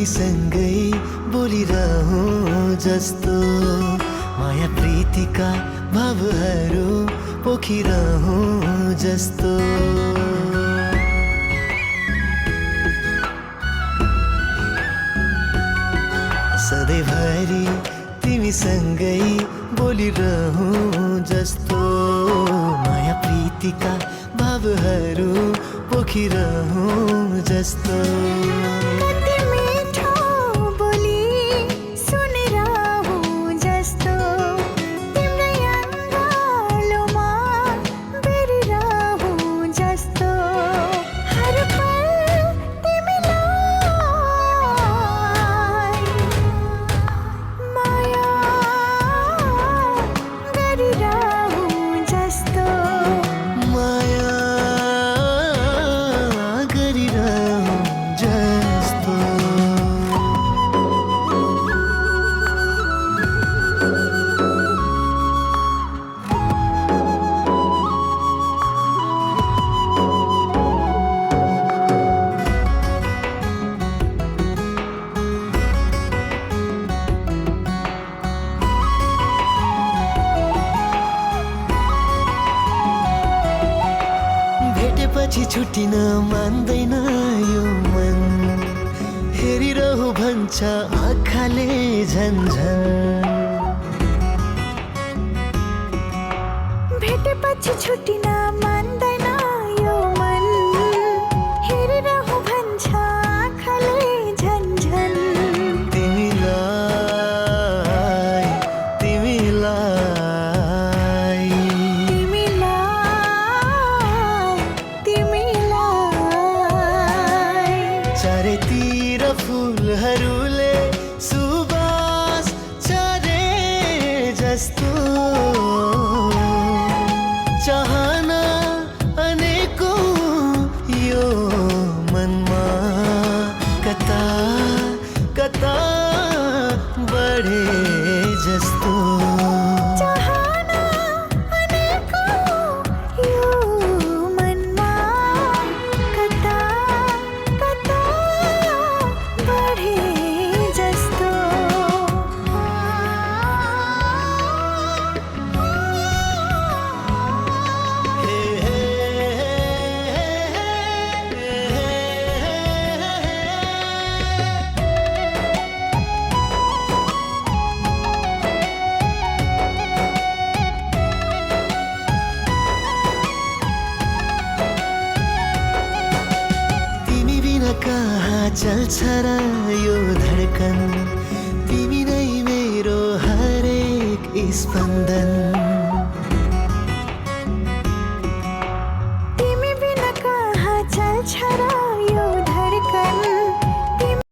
तिमीसँगै बोलिरहूँ जस्तो माया प्रीतिका भावहरू पोखिरहूँ जस्तो सधैँभरि तिमीसँगै बोलिरहूँ जस्तो माया प्रीतिका भावहरू पोखिरहूँ जस्तो कति मिठो बोली सुनिरहूँ जस्तो तिम्रै अङ्गालोमा बेरिरहूँ जस्तो हर पल तिमीलाई माया गरिरहूँ जस्तो माया गरिरहूँ जस्तो भेटेपछि छुट्टिन मान्दैन यो मन हेरिरहु भन्छ आँखाले झन्झन भेटेपछि छुट्टिन मान्दैन यो मन हेरिरहूँ भन्छ आँखाले झन्झन तिमीलाई तिमीलाई तिमीलाई चारैतिर फुलहरूले सुबास छरे जस्तो चाहना अनेकौं यो मनमा कता कता बढे जस्तो चाहना अनेकौं यो मनमा कता कता बढे जस्तो हे हे तिमी बिना कहाँ चल्छ र यो धडकन तिमी नै मेरो हरेक स्पन्दन